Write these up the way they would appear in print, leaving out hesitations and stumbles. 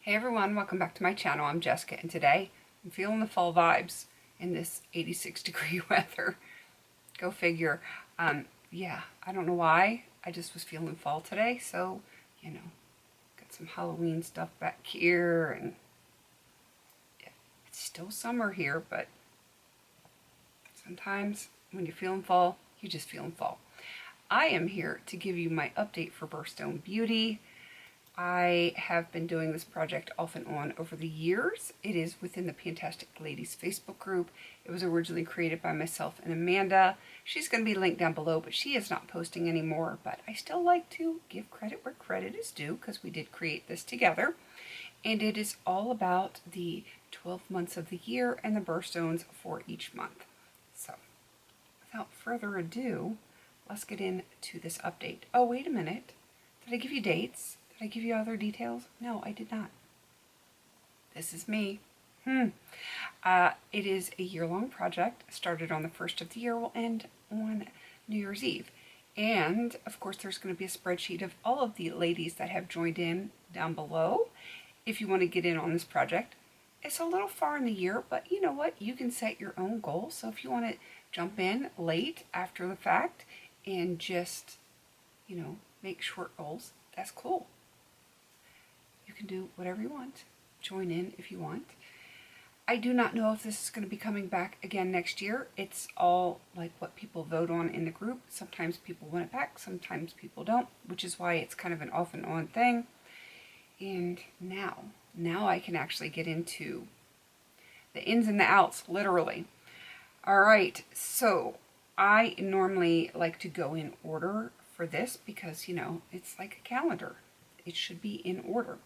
Hey everyone, welcome back to my channel. I'm Jessica, and today I'm feeling the fall vibes in this 86-degree weather. Go figure. Yeah, I don't know why. I just was feeling fall today, so, got some Halloween stuff back here, and yeah, it's still summer here, but sometimes when you're feeling fall, you're just feeling fall. I am here to give you my update for Birthstone Beauty. I have been doing this project off and on over the years. It is within the PANtastic Ladies Facebook group. It was originally created by myself and Amanda. She's going to be linked down below, but she is not posting anymore. But I still like to give credit where credit is due because we did create this together. And it is all about the 12 months of the year and the birthstones for each month. So without further ado, let's get into this update. Oh, wait a minute. Did I give you dates? Did I give you other details? No, I did not. This is me. It is a year-long project. Started on the 1st of the year, will end on New Year's Eve. And, of course, there's going to be a spreadsheet of all of the ladies that have joined in down below if you want to get in on this project. It's a little far in the year, but you know what? You can set your own goals. So if you want to jump in late after the fact and just, make short goals, that's cool. You can do whatever you want. Join in if you want. I do not know if this is going to be coming back again next year. It's all like what people vote on in the group. Sometimes people want it back, sometimes people don't, which is why it's kind of an off and on thing. And now I can actually get into the ins and the outs, literally. All right, so I normally like to go in order for this because, it's like a calendar. It should be in order.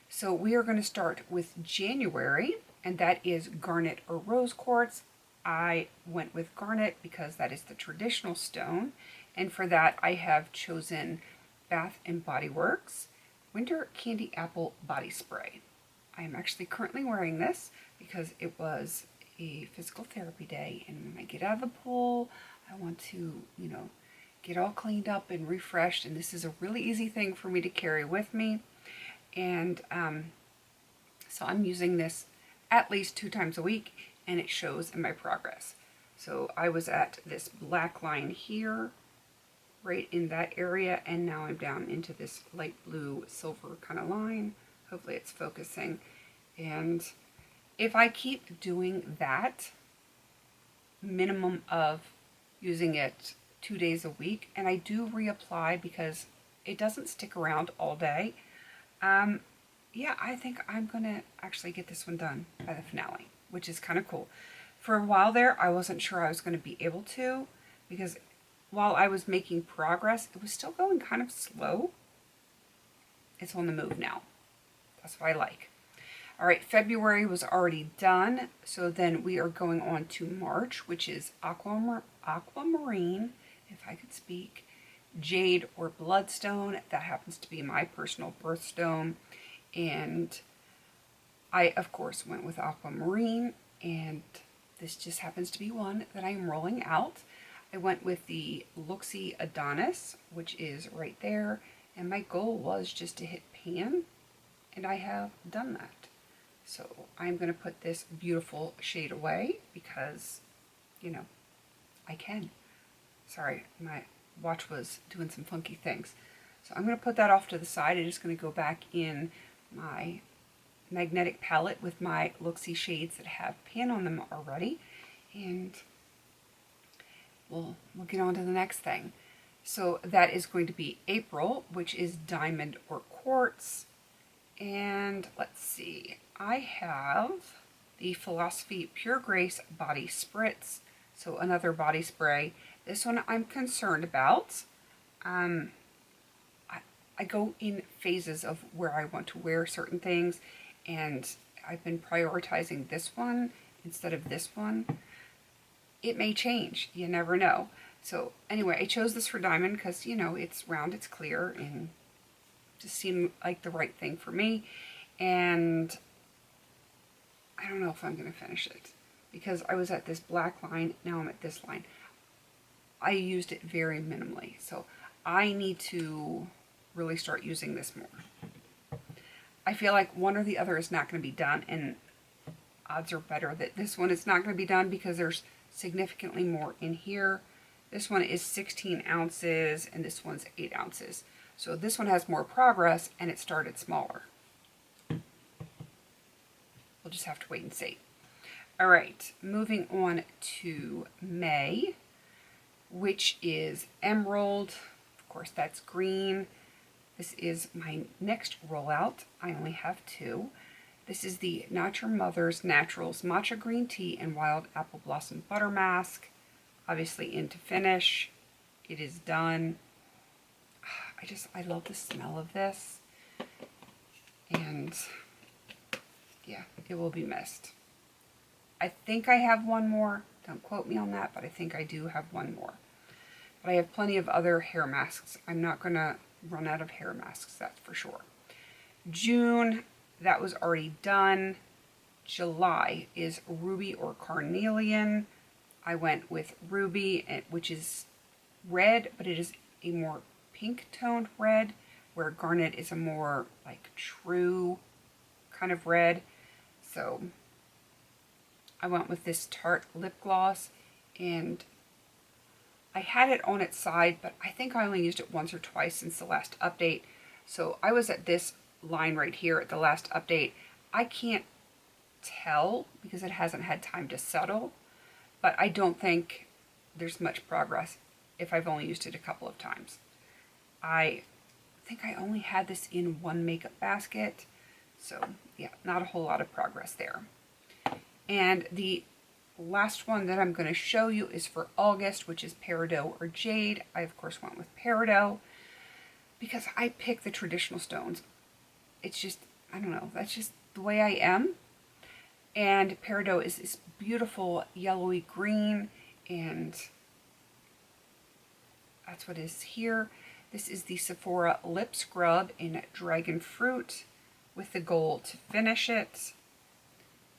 So we are going to start with January, and that is garnet or rose quartz. I went with garnet because that is the traditional stone, and for that I have chosen Bath & Body Works Winter Candy Apple Body Spray. I am actually currently wearing this because it was a physical therapy day, and when I get out of the pool, I want to, get all cleaned up and refreshed, and this is a really easy thing for me to carry with me. And so I'm using this at least 2 times a week, and it shows in my progress. So I was at this black line here, right in that area, and now I'm down into this light blue silver kind of line. Hopefully it's focusing. And if I keep doing that minimum of using it 2 days a week, and I do reapply because it doesn't stick around all day, yeah, I think I'm gonna actually get this one done by the finale, which is kind of cool. For a while there, I wasn't sure I was going to be able to, because while I was making progress, it was still going kind of slow. It's on the move now. That's what I like. All right, February was already done, so then we are going on to March, which is aquamarine, if I could speak, jade or bloodstone. That happens to be my personal birthstone, and I of course went with aquamarine, and this just happens to be one that I am rolling out. I went with the Luxie Adonis, which is right there, and my goal was just to hit pan, and I have done that. So I'm going to put this beautiful shade away because, I can. Sorry, my watch was doing some funky things. So I'm going to put that off to the side. I'm just going to go back in my magnetic palette with my Luxie shades that have pan on them already, and we'll get on to the next thing. So that is going to be April, which is diamond or quartz. And let's see, I have the Philosophy Pure Grace Body Spritz, so another body spray. This one I'm concerned about. I go in phases of where I want to wear certain things, and I've been prioritizing this one instead of this one. It may change, you never know. So anyway, I chose this for diamond because, it's round, it's clear, and just seemed like the right thing for me. And I don't know if I'm going to finish it because I was at this black line, now I'm at this line. I used it very minimally, so I need to really start using this more. I feel like one or the other is not going to be done, and odds are better that this one is not going to be done because there's significantly more in here. This one is 16 ounces and this one's 8 ounces. So this one has more progress and it started smaller. We'll just have to wait and see. All right, moving on to May, which is Emerald. Of course, that's green. This is my next rollout. I only have 2. This is the Not Your Mother's Naturals Matcha Green Tea and Wild Apple Blossom Butter Mask. Obviously into finish. It is done. I love the smell of this. And yeah, it will be missed. I think I have one more. Don't quote me on that, but I think I do have one more. But I have plenty of other hair masks. I'm not going to run out of hair masks, that's for sure. June, that was already done. July is Ruby or Carnelian. I went with Ruby, which is red, but it is a more pink toned red, where Garnet is a more like true kind of red. So I went with this Tarte lip gloss, and I had it on its side, but I think I only used it once or twice since the last update. So I was at this line right here at the last update. I can't tell because it hasn't had time to settle, but I don't think there's much progress if I've only used it a couple of times. I think I only had this in one makeup basket, so yeah, not a whole lot of progress there. And the last one that I'm going to show you is for August, which is Peridot or Jade. I of course went with Peridot because I picked the traditional stones. It's just, I don't know, that's just the way I am. And Peridot is this beautiful yellowy green, and that's what is here. This is the Sephora Lip Scrub in Dragon Fruit with the goal to finish it.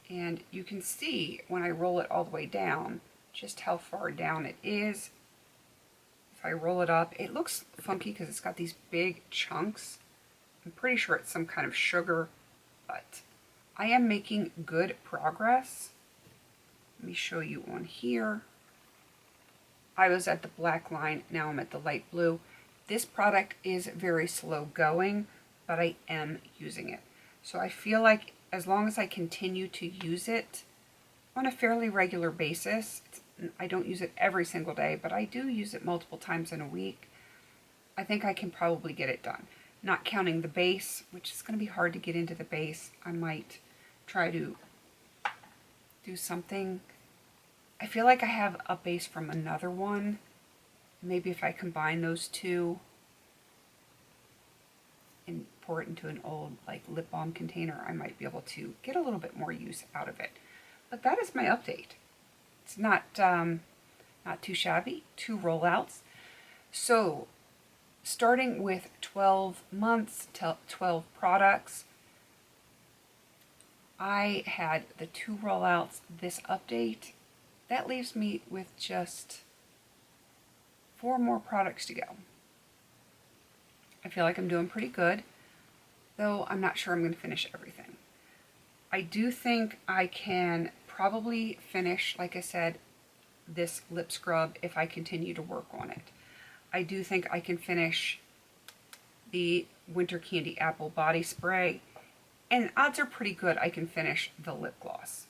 And you can see when I roll it all the way down just how far down it is. If I roll it up, it looks funky because it's got these big chunks. I'm pretty sure it's some kind of sugar, but I am making good progress. Let me show you on here. I was at the black line, now I'm at the light blue. This product is very slow going, but I am using it. So I feel like as long as I continue to use it on a fairly regular basis, I don't use it every single day, but I do use it multiple times in a week, I think I can probably get it done. Not counting the base, which is going to be hard to get into the base. I might try to do something. I feel like I have a base from another one. Maybe if I combine those two and pour it into an old like lip balm container, I might be able to get a little bit more use out of it. But that is my update. It's not too shabby, 2 rollouts. So starting with 12 months, 12 products, I had the 2 rollouts, this update. That leaves me with just 4 more products to go. I feel like I'm doing pretty good, though I'm not sure I'm going to finish everything. I do think I can probably finish, like I said, this lip scrub if I continue to work on it. I do think I can finish the Winter Candy Apple Body Spray, and odds are pretty good I can finish the lip gloss.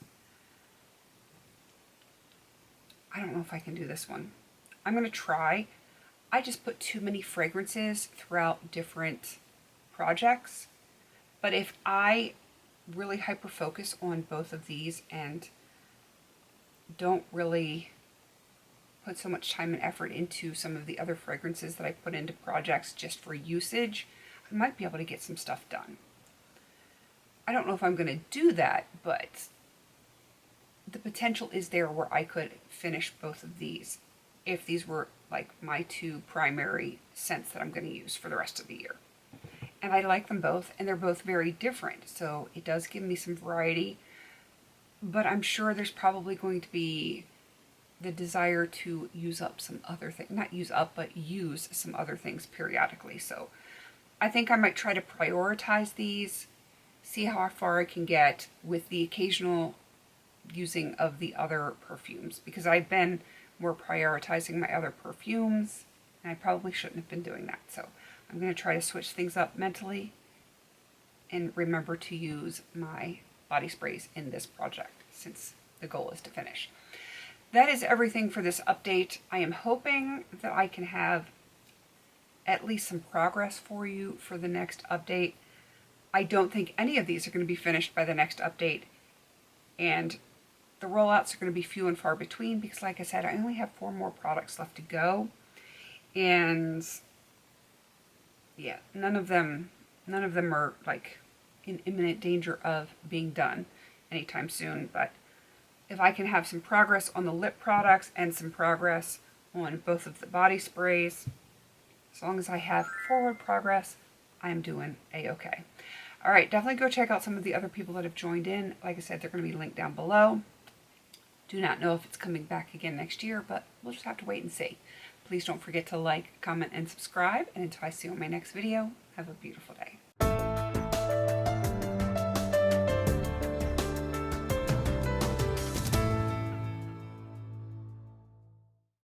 I don't know if I can do this one. I'm going to try. I just put too many fragrances throughout different projects. But if I really hyper focus on both of these and don't really put so much time and effort into some of the other fragrances that I put into projects just for usage, I might be able to get some stuff done. I don't know if I'm going to do that, but the potential is there where I could finish both of these if these were like my 2 primary scents that I'm going to use for the rest of the year. And I like them both, and they're both very different, so it does give me some variety, but I'm sure there's probably going to be the desire to use up some other things, not use up, but use some other things periodically. So I think I might try to prioritize these see how far I can get with the occasional using of the other perfumes, because I've been more prioritizing my other perfumes, and I probably shouldn't have been doing that. So I'm going to try to switch things up mentally and remember to use my body sprays in this project, since the goal is to finish. That is everything for this update. I am hoping that I can have at least some progress for you for the next update. I don't think any of these are going to be finished by the next update, and the rollouts are going to be few and far between, because like I said, I only have 4 more products left to go, and yeah, none of them are like in imminent danger of being done anytime soon. But if I can have some progress on the lip products and some progress on both of the body sprays, as long as I have forward progress, I'm doing a-okay. All right, definitely go check out some of the other people that have joined in. Like I said, they're going to be linked down below. Do not know if it's coming back again next year, but we'll just have to wait and see. Please don't forget to like, comment, and subscribe. And until I see you in my next video, have a beautiful day.